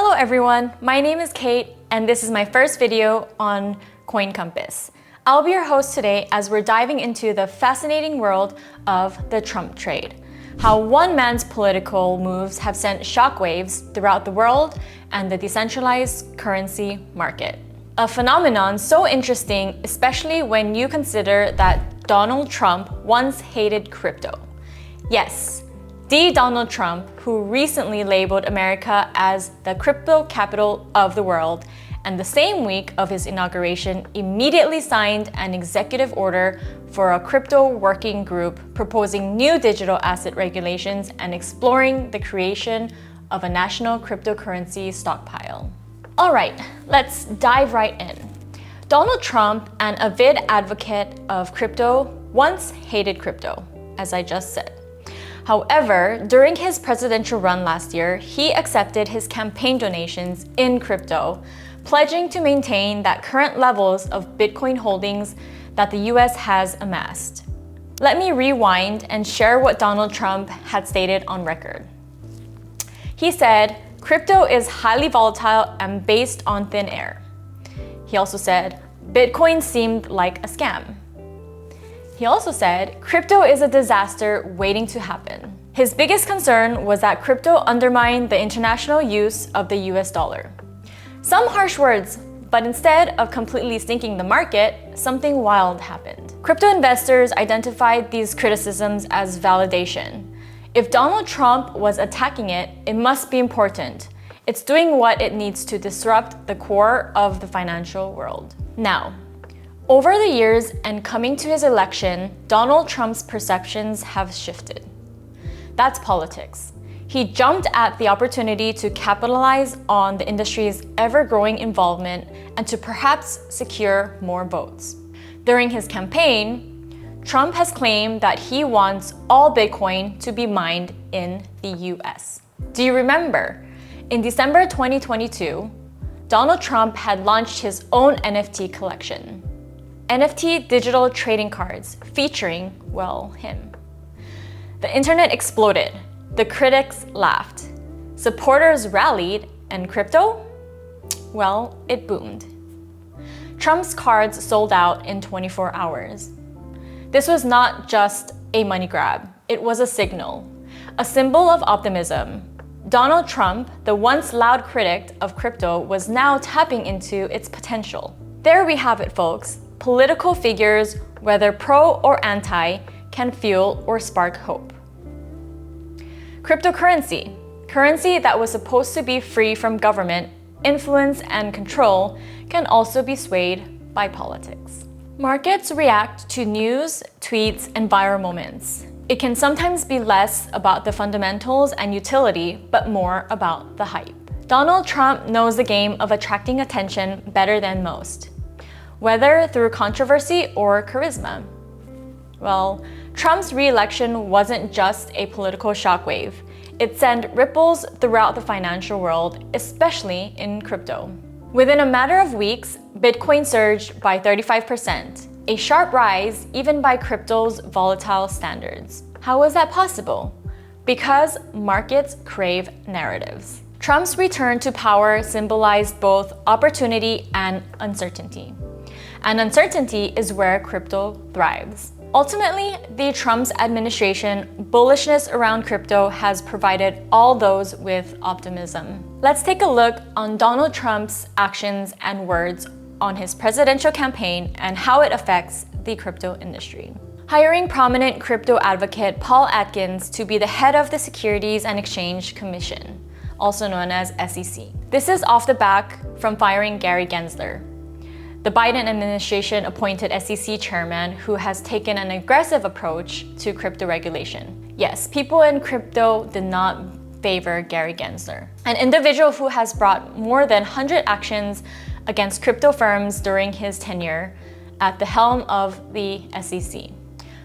Hello everyone, my name is Kate and this is my first video on Coin Compass. I'll be your host today as we're diving into the fascinating world of the Trump trade. How one man's political moves have sent shockwaves throughout the world and the decentralized currency market. A phenomenon so interesting, especially when you consider that Donald Trump once hated crypto. Yes, the Donald Trump, who recently labeled America as the crypto capital of the world, and the same week of his inauguration immediately signed an executive order for a crypto working group proposing new digital asset regulations and exploring the creation of a national cryptocurrency stockpile. All right, let's dive right in. Donald Trump, an avid advocate of crypto, once hated crypto, as I just said. However, during his presidential run last year, he accepted his campaign donations in crypto, pledging to maintain that current levels of Bitcoin holdings that the US has amassed. Let me rewind and share what Donald Trump had stated on record. He said, "Crypto is highly volatile and based on thin air." He also said, "Bitcoin seemed like a scam." He also said, "Crypto is a disaster waiting to happen." His biggest concern was that crypto undermined the international use of the US dollar. Some harsh words, but instead of completely sinking the market, something wild happened. Crypto investors identified these criticisms as validation. If Donald Trump was attacking it, it must be important. It's doing what it needs to disrupt the core of the financial world. Now, over the years and coming to his election, Donald Trump's perceptions have shifted. That's politics. He jumped at the opportunity to capitalize on the industry's ever-growing involvement and to perhaps secure more votes. During his campaign, Trump has claimed that he wants all Bitcoin to be mined in the US. Do you remember? In December 2022, Donald Trump had launched his own NFT collection. NFT digital trading cards featuring, well, him. The internet exploded. The critics laughed. Supporters rallied, and crypto? Well, it boomed. Trump's cards sold out in 24 hours. This was not just a money grab, it was a signal, a symbol of optimism. Donald Trump, the once loud critic of crypto, was now tapping into its potential. There we have it, folks. Political figures, whether pro or anti, can fuel or spark hope. Cryptocurrency, currency that was supposed to be free from government influence and control, can also be swayed by politics. Markets react to news, tweets, and viral moments. It can sometimes be less about the fundamentals and utility, but more about the hype. Donald Trump knows the game of attracting attention better than most, whether through controversy or charisma. Well, Trump's re-election wasn't just a political shockwave. It sent ripples throughout the financial world, especially in crypto. Within a matter of weeks, Bitcoin surged by 35%, a sharp rise even by crypto's volatile standards. How was that possible? Because markets crave narratives. Trump's return to power symbolized both opportunity and uncertainty. And uncertainty is where crypto thrives. Ultimately, the Trump's administration bullishness around crypto has provided all those with optimism. Let's take a look on Donald Trump's actions and words on his presidential campaign and how it affects the crypto industry. Hiring prominent crypto advocate Paul Atkins to be the head of the Securities and Exchange Commission, also known as SEC. This is off the back from firing Gary Gensler, the Biden administration appointed SEC chairman who has taken an aggressive approach to crypto regulation. Yes, people in crypto did not favor Gary Gensler, an individual who has brought more than 100 actions against crypto firms during his tenure at the helm of the SEC,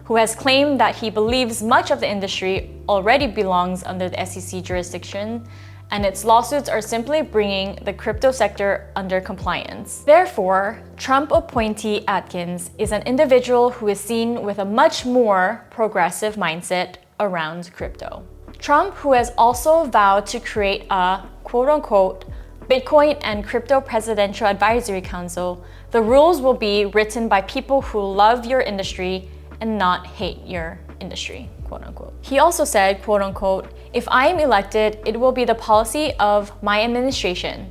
who has claimed that he believes much of the industry already belongs under the SEC jurisdiction and its lawsuits are simply bringing the crypto sector under compliance. Therefore, Trump appointee Atkins is an individual who is seen with a much more progressive mindset around crypto. Trump, who has also vowed to create a quote-unquote Bitcoin and Crypto Presidential Advisory Council, the rules will be written by people who love your industry and not hate your industry, quote unquote. He also said, quote unquote, if I am elected, it will be the policy of my administration,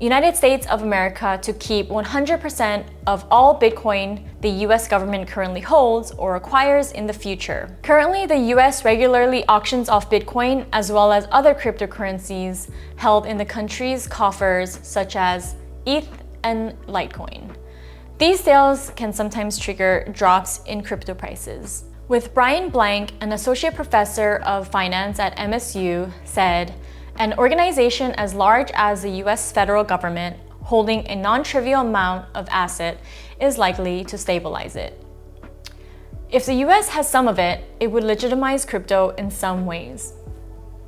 United States of America, to keep 100% of all Bitcoin the US government currently holds or acquires in the future. Currently, the US regularly auctions off Bitcoin as well as other cryptocurrencies held in the country's coffers, such as ETH and Litecoin. These sales can sometimes trigger drops in crypto prices. With Brian Blank, an associate professor of finance at MSU, said, an organization as large as the US federal government holding a non-trivial amount of asset is likely to stabilize it. If the US has some of it, it would legitimize crypto in some ways.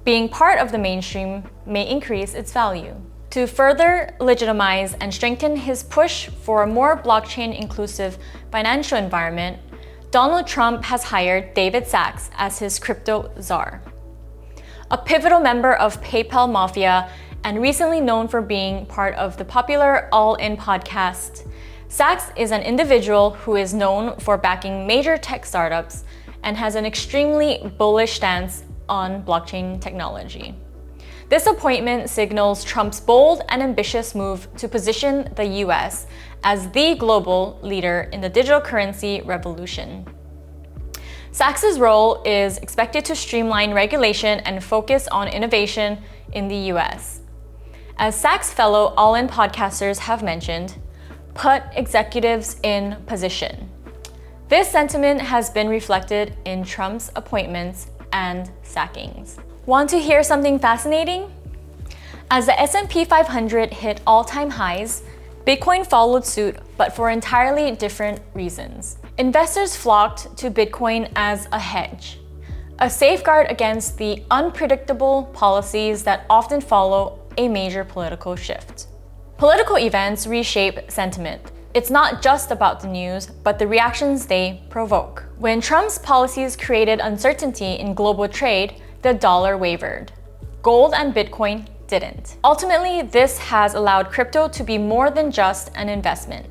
Being part of the mainstream may increase its value. To further legitimize and strengthen his push for a more blockchain-inclusive financial environment, Donald Trump has hired David Sachs as his crypto czar. A pivotal member of PayPal Mafia and recently known for being part of the popular All In podcast, Sachs is an individual who is known for backing major tech startups and has an extremely bullish stance on blockchain technology. This appointment signals Trump's bold and ambitious move to position the US as the global leader in the digital currency revolution. Sachs's role is expected to streamline regulation and focus on innovation in the US. As Sachs fellow All-In podcasters have mentioned, put executives in position. This sentiment has been reflected in Trump's appointments and sackings. Want to hear something fascinating? As the S&P 500 hit all-time highs, Bitcoin followed suit, but for entirely different reasons. Investors flocked to Bitcoin as a hedge, a safeguard against the unpredictable policies that often follow a major political shift. Political events reshape sentiment. It's not just about the news, but the reactions they provoke. When Trump's policies created uncertainty in global trade, the dollar wavered. Gold and Bitcoin didn't. Ultimately, this has allowed crypto to be more than just an investment.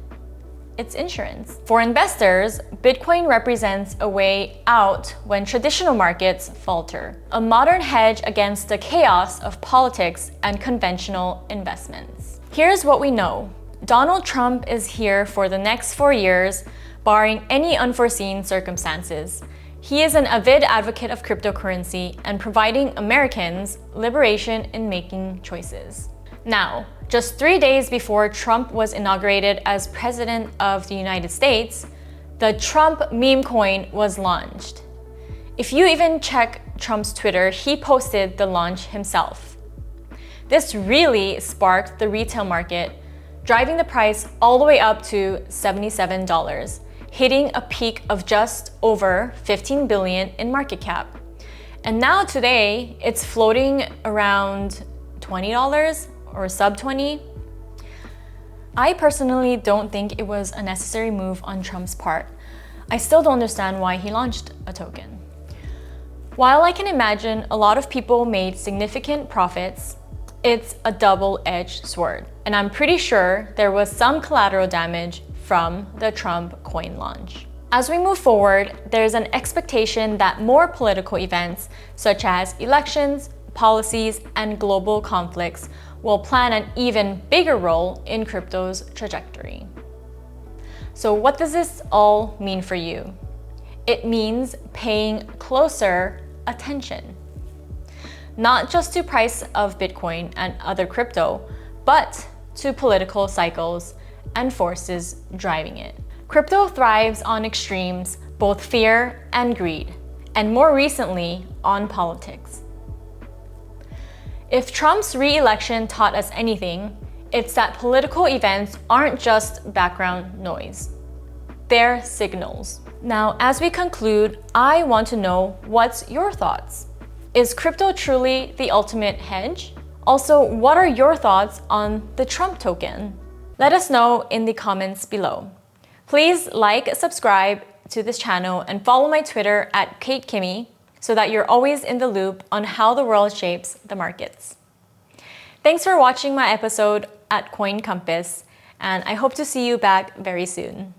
It's insurance. For investors, Bitcoin represents a way out when traditional markets falter, a modern hedge against the chaos of politics and conventional investments. Here's what we know. Donald Trump is here for the next 4 years, barring any unforeseen circumstances. He is an avid advocate of cryptocurrency and providing Americans liberation in making choices. Now, just 3 days before Trump was inaugurated as President of the United States, the Trump meme coin was launched. If you even check Trump's Twitter, he posted the launch himself. This really sparked the retail market, driving the price all the way up to $77, hitting a peak of just over $15 billion in market cap. And now today, it's floating around $20 or sub 20. I personally don't think it was a necessary move on Trump's part. I still don't understand why he launched a token. While I can imagine a lot of people made significant profits, it's a double-edged sword. And I'm pretty sure there was some collateral damage from the Trump coin launch. As we move forward, there's an expectation that more political events, such as elections, policies, and global conflicts, will play an even bigger role in crypto's trajectory. So what does this all mean for you? It means paying closer attention. Not just to price of Bitcoin and other crypto, but to political cycles and forces driving it. Crypto thrives on extremes, both fear and greed, and more recently, on politics. If Trump's re-election taught us anything, it's that political events aren't just background noise. They're signals. Now, as we conclude, I want to know what's your thoughts. Is crypto truly the ultimate hedge? Also, what are your thoughts on the Trump token? Let us know in the comments below. Please like, subscribe to this channel and follow my Twitter at KateKimmy so that you're always in the loop on how the world shapes the markets. Thanks for watching my episode at Coin Compass, and I hope to see you back very soon.